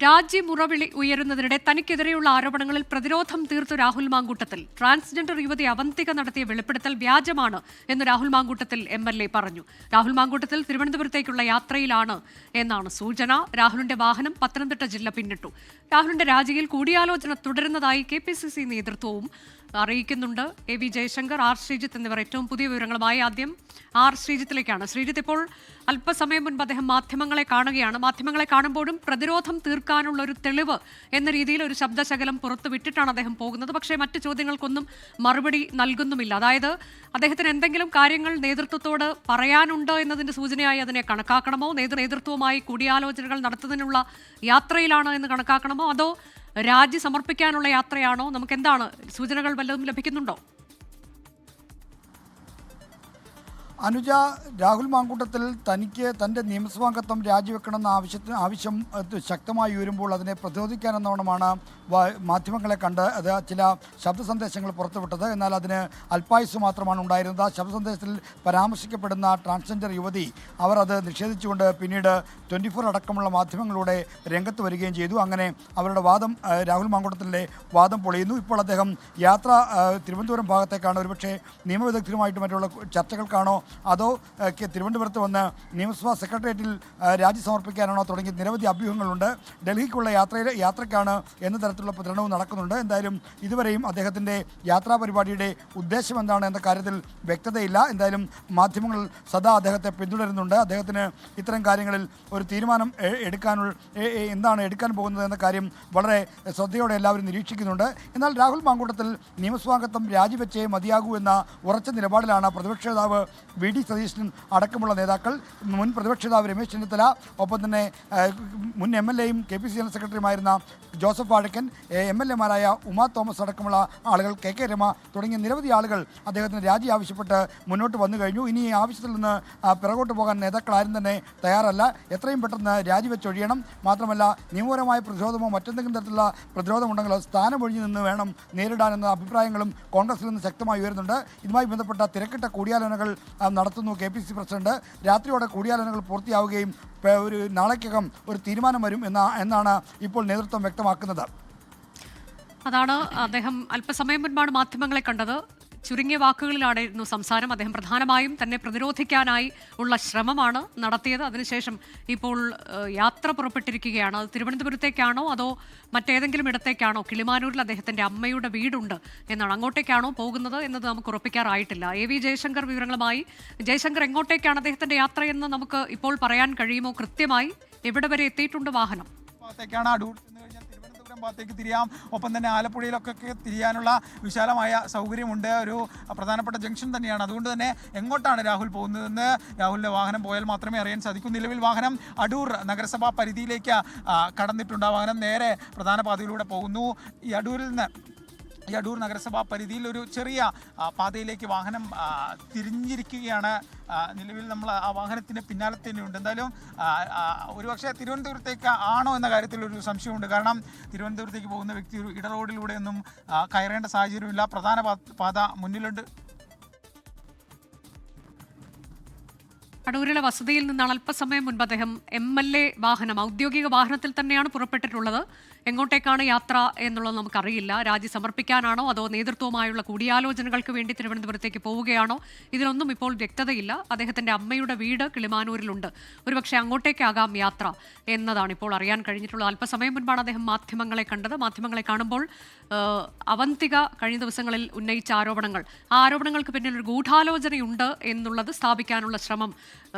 രാജ്യമുറവിളി ഉയരുന്നതിനിടെ തനിക്കെതിരെയുള്ള ആരോപണങ്ങളിൽ പ്രതിരോധം തീർത്തു രാഹുൽ മാങ്കൂട്ടത്തിൽ. ട്രാൻസ്ജെൻഡർ യുവതി അവന്തിക നടത്തിയ വെളിപ്പെടുത്തൽ വ്യാജമാണ് എന്ന് രാഹുൽ മാങ്കൂട്ടത്തിൽ MLA പറഞ്ഞു. രാഹുൽ മാങ്കൂട്ടത്തിൽ തിരുവനന്തപുരത്തേക്കുള്ള യാത്രയിലാണ് എന്നാണ് സൂചന. രാഹുലിന്റെ വാഹനം പത്തനംതിട്ട ജില്ല പിന്നിട്ടു. രാഹുലിന്റെ രാജിയിൽ കൂടിയാലോചന തുടരുന്നതായി KPCC നേതൃത്വവും അറിയിക്കുന്നുണ്ട്. AV ജയശങ്കർ, R ശ്രീജിത്ത് എന്നിവർ ഏറ്റവും പുതിയ വിവരങ്ങളുമായി. ആദ്യം R ശ്രീജിത്തിലേക്കാണ്. ശ്രീജിത്ത്, ഇപ്പോൾ അല്പസമയം മുൻപ് അദ്ദേഹം മാധ്യമങ്ങളെ കാണുകയാണ്. മാധ്യമങ്ങളെ കാണുമ്പോഴും പ്രതിരോധം തീർക്കാനുള്ള ഒരു തെളിവ് എന്ന രീതിയിൽ ഒരു ശബ്ദശകലം പുറത്തു വിട്ടിട്ടാണ് അദ്ദേഹം പോകുന്നത്. പക്ഷേ മറ്റു ചോദ്യങ്ങൾക്കൊന്നും മറുപടി നൽകുന്നുമില്ല. അതായത് അദ്ദേഹത്തിന് എന്തെങ്കിലും കാര്യങ്ങൾ നേതൃത്വത്തോട് പറയാനുണ്ട് എന്നതിന്റെ സൂചനയായി അതിനെ കണക്കാക്കണമോ? നേതൃത്വവുമായി കൂടിയാലോചനകൾ നടത്തുന്നതിനുള്ള യാത്രയിലാണ് എന്ന് കണക്കാക്കണമോ? അതോ രാജി സമർപ്പിക്കാനുള്ള യാത്രയാണോ? നമുക്ക് എന്താണ് സൂചനകൾ വല്ലതും ലഭിക്കുന്നുണ്ടോ? അനുജ, രാഹുൽ മാങ്കൂട്ടത്തിൽ തനിക്ക് തൻ്റെ നിയമസഭാംഗത്വം രാജിവെക്കണമെന്ന ആവശ്യം ശക്തമായി ഉയരുമ്പോൾ അതിനെ പ്രതിരോധിക്കാനെന്നോണമാണ് മാധ്യമങ്ങളെ കണ്ട് അത് ചില ശബ്ദ സന്ദേശങ്ങൾ പുറത്തുവിട്ടത്. എന്നാൽ അതിന് അല്പായുസ് മാത്രമാണ് ഉണ്ടായിരുന്നത്. ആ ശബ്ദ സന്ദേശത്തിൽ പരാമർശിക്കപ്പെടുന്ന ട്രാൻസ്ജെൻഡർ യുവതി അവർ അത് നിഷേധിച്ചുകൊണ്ട് പിന്നീട് 24 അടക്കമുള്ള മാധ്യമങ്ങളുടെ രംഗത്ത് വരികയും ചെയ്തു. അങ്ങനെ അവരുടെ വാദം, രാഹുൽ മാങ്കൂട്ടത്തിൻ്റെ വാദം പൊളിയുന്നു. ഇപ്പോൾ അദ്ദേഹം യാത്ര തിരുവനന്തപുരം ഭാഗത്തേക്കാണ്. ഒരുപക്ഷെ നിയമവിദഗ്ധരുമായിട്ട് മറ്റുള്ള ചർച്ചകൾക്കാണോ അതോ തിരുവനന്തപുരത്ത് വന്ന് നിയമസഭാ സെക്രട്ടേറിയറ്റിൽ രാജി സമർപ്പിക്കാനാണോ തുടങ്ങിയ നിരവധി അഭ്യൂഹങ്ങളുണ്ട്. ഡൽഹിക്കുള്ള യാത്രയ്ക്കാണ് എന്ന തരത്തിലുള്ള പ്രചരണവും നടക്കുന്നുണ്ട്. എന്തായാലും ഇതുവരെയും അദ്ദേഹത്തിൻ്റെ യാത്രാ പരിപാടിയുടെ ഉദ്ദേശം എന്താണ് എന്ന കാര്യത്തിൽ വ്യക്തതയില്ല. എന്തായാലും മാധ്യമങ്ങൾ സദാ അദ്ദേഹത്തെ പിന്തുടരുന്നുണ്ട്. അദ്ദേഹത്തിന് ഇത്തരം കാര്യങ്ങളിൽ ഒരു തീരുമാനം എന്താണ് എടുക്കാൻ പോകുന്നത് എന്ന കാര്യം വളരെ ശ്രദ്ധയോടെ എല്ലാവരും നിരീക്ഷിക്കുന്നുണ്ട്. എന്നാൽ രാഹുൽ മാങ്കൂട്ടത്തിൽ നിയമസഭാംഗത്വം രാജിവെച്ചേ മതിയാകൂ എന്ന ഉറച്ച നിലപാടിലാണ് പ്രതിപക്ഷ നേതാവ് VD സതീശൻ അടക്കമുള്ള നേതാക്കൾ. മുൻ പ്രതിപക്ഷ നേതാവ് രമേശ് ചെന്നിത്തല, ഒപ്പം തന്നെ മുൻ MLAയും KPCC ജനറൽ സെക്രട്ടറിയുമായിരുന്ന ജോസഫ് വാഴക്കൻ, MLAമാരായ ഉമാ തോമസ് അടക്കമുള്ള ആളുകൾ, KK രമ തുടങ്ങിയ നിരവധി ആളുകൾ അദ്ദേഹത്തിന് രാജി ആവശ്യപ്പെട്ട് മുന്നോട്ട് വന്നു കഴിഞ്ഞു. ഇനി ഈ ആവശ്യത്തിൽ നിന്ന് പിറകോട്ട് പോകാൻ നേതാക്കളാരും തന്നെ തയ്യാറല്ല. എത്രയും പെട്ടെന്ന് രാജിവെച്ചൊഴിയണം. മാത്രമല്ല, നിയമപരമായ പ്രതിരോധമോ മറ്റെന്തെങ്കിലും തരത്തിലുള്ള പ്രതിരോധമുണ്ടെങ്കിലോ സ്ഥാനമൊഴിഞ്ഞു നിന്ന് വേണം നേരിടാനെന്ന അഭിപ്രായങ്ങളും കോൺഗ്രസിൽ നിന്ന് ശക്തമായി ഉയരുന്നുണ്ട്. ഇതുമായി ബന്ധപ്പെട്ട തിരക്കിട്ട കൂടിയാലോചനകൾ നടത്തുന്നു KPCC പ്രസിഡന്റ്. രാത്രിയോടെ കൂടിയാലോചനകൾ പൂർത്തിയാവുകയും ഒരു നാളേക്കകം ഒരു തീരുമാനം വരും എന്നാണ് ഇപ്പോൾ നേതൃത്വം വ്യക്തമാക്കുന്നത്. അതാണ് അദ്ദേഹം അല്പസമയം മുൻപാണ് മാധ്യമങ്ങളെ കണ്ടത്. ചുരുങ്ങിയ വാക്കുകളിലായിരുന്നു സംസാരം. അദ്ദേഹം പ്രധാനമായും തന്നെ പ്രതിരോധിക്കാനായി ഉള്ള ശ്രമമാണ് നടത്തിയത്. അതിനുശേഷം ഇപ്പോൾ യാത്ര പുറപ്പെട്ടിരിക്കുകയാണ്. അത് തിരുവനന്തപുരത്തേക്കാണോ അതോ മറ്റേതെങ്കിലും ഇടത്തേക്കാണോ? കിളിമാനൂരിൽ അദ്ദേഹത്തിൻ്റെ അമ്മയുടെ വീടുണ്ട് എന്നാണ്. അങ്ങോട്ടേക്കാണോ പോകുന്നത് എന്നത് നമുക്ക് ഉറപ്പിക്കാറായിട്ടില്ല. AV ജയശങ്കർ വിവരങ്ങളുമായി. ജയശങ്കർ, എങ്ങോട്ടേക്കാണ് അദ്ദേഹത്തിൻ്റെ യാത്രയെന്ന് നമുക്ക് ഇപ്പോൾ പറയാൻ കഴിയുമോ? കൃത്യമായി എവിടെ വരെ എത്തിയിട്ടുണ്ട് വാഹനം? ഭാഗത്തേക്ക് തിരിയാം. ഒപ്പം തന്നെ ആലപ്പുഴയിലൊക്കെ തിരിയാനുള്ള വിശാലമായ സൗകര്യമുണ്ട്. ഒരു പ്രധാനപ്പെട്ട ജംഗ്ഷൻ തന്നെയാണ്. അതുകൊണ്ട് തന്നെ എങ്ങോട്ടാണ് രാഹുൽ പോകുന്നതെന്ന് രാഹുലിൻ്റെ വാഹനം പോയാൽ മാത്രമേ അറിയാൻ സാധിക്കൂ. നിലവിൽ വാഹനം അടൂർ നഗരസഭാ പരിധിയിലേക്ക് കടന്നിട്ടുണ്ട്. വാഹനം നേരെ പ്രധാന പാതയിലൂടെ പോകുന്നു. ഈ അടൂർ നഗരസഭാ പരിധിയിൽ ഒരു ചെറിയ പാതയിലേക്ക് വാഹനം തിരിഞ്ഞിരിക്കുകയാണ്. നിലവിൽ നമ്മൾ ആ വാഹനത്തിൻ്റെ പിന്നാലെ തന്നെയുണ്ട്. എന്തായാലും ഒരുപക്ഷെ തിരുവനന്തപുരത്തേക്ക് ആണോ എന്ന കാര്യത്തിൽ ഒരു സംശയമുണ്ട്. കാരണം തിരുവനന്തപുരത്തേക്ക് പോകുന്ന വ്യക്തി ഒരു ഇടറോഡിലൂടെയൊന്നും കയറേണ്ട സാഹചര്യമില്ല. പ്രധാന പാത മുന്നിലുണ്ട്. അടൂരിലെ വസതിയിൽ നിന്നാണ് അല്പസമയം മുൻപ് അദ്ദേഹം MLA വാഹനം, ഔദ്യോഗിക വാഹനത്തിൽ തന്നെയാണ് പുറപ്പെട്ടിട്ടുള്ളത്. എങ്ങോട്ടേക്കാണ് യാത്ര എന്നുള്ളത് നമുക്കറിയില്ല. രാജി സമർപ്പിക്കാനാണോ അതോ നേതൃത്വവുമായുള്ള കൂടിയാലോചനകൾക്ക് വേണ്ടി തിരുവനന്തപുരത്തേക്ക് പോവുകയാണോ? ഇതിലൊന്നും ഇപ്പോൾ വ്യക്തതയില്ല. അദ്ദേഹത്തിൻ്റെ അമ്മയുടെ വീട് കിളിമാനൂരിലുണ്ട്. ഒരുപക്ഷെ അങ്ങോട്ടേക്കാകാം യാത്ര എന്നതാണ് ഇപ്പോൾ അറിയാൻ കഴിഞ്ഞിട്ടുള്ളത്. അല്പസമയം മുൻപാണ് അദ്ദേഹം മാധ്യമങ്ങളെ കണ്ടത്. മാധ്യമങ്ങളെ കാണുമ്പോൾ അവന്തിക കഴിഞ്ഞ ദിവസങ്ങളിൽ ഉന്നയിച്ച ആരോപണങ്ങൾ, ആ ആരോപണങ്ങൾക്ക് പിന്നിൽ ഒരു ഗൂഢാലോചനയുണ്ട് എന്നുള്ളത് സ്ഥാപിക്കാനുള്ള ശ്രമം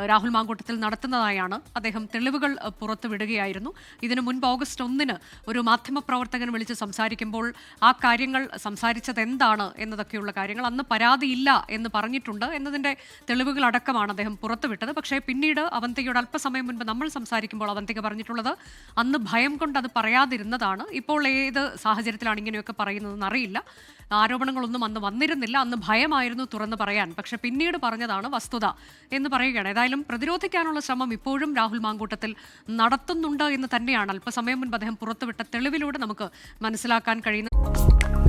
രാഹുൽ മാങ്കൂട്ടത്തിൽ നടത്തുന്നതായാണ് അദ്ദേഹം തെളിവുകൾ പുറത്തുവിടുകയായിരുന്നു. ഇതിനു മുൻപ് ഓഗസ്റ്റ് 1 ഒരു മാധ്യമപ്രവർത്തകൻ വിളിച്ച് സംസാരിക്കുമ്പോൾ ആ കാര്യങ്ങൾ സംസാരിച്ചത് എന്താണ് എന്നതൊക്കെയുള്ള കാര്യങ്ങൾ, അന്ന് പരാതിയില്ല എന്ന് പറഞ്ഞിട്ടുണ്ട് എന്നതിൻ്റെ തെളിവുകളടക്കമാണ് അദ്ദേഹം പുറത്തുവിട്ടത്. പക്ഷേ പിന്നീട് അവന്തികയോട് അല്പസമയം മുൻപ് നമ്മൾ സംസാരിക്കുമ്പോൾ അവന്തിക പറഞ്ഞിട്ടുള്ളത് അന്ന് ഭയം കൊണ്ട് അത് പറയാതിരുന്നതാണ്. ഇപ്പോൾ ഏത് സാഹചര്യത്തിലാണ് ഇങ്ങനെയൊക്കെ പറയുന്നതെന്ന് അറിയില്ല. ആരോപണങ്ങളൊന്നും അന്ന് വന്നിരുന്നില്ല. അന്ന് ഭയമായിരുന്നു തുറന്നു പറയാൻ. പക്ഷെ പിന്നീട് പറഞ്ഞതാണ് വസ്തുത എന്ന് പറയുകയാണ്. ഏതായാലും പ്രതിരോധിക്കാനുള്ള ശ്രമം ഇപ്പോഴും രാഹുൽ മാങ്കൂട്ടത്തിൽ നടത്തുന്നുണ്ട് എന്ന് തന്നെയാണ് അല്പസമയം മുൻപ് അദ്ദേഹം പുറത്തുവിട്ട തെളിവിലൂടെ നമുക്ക് മനസ്സിലാക്കാൻ കഴിയുന്നത്.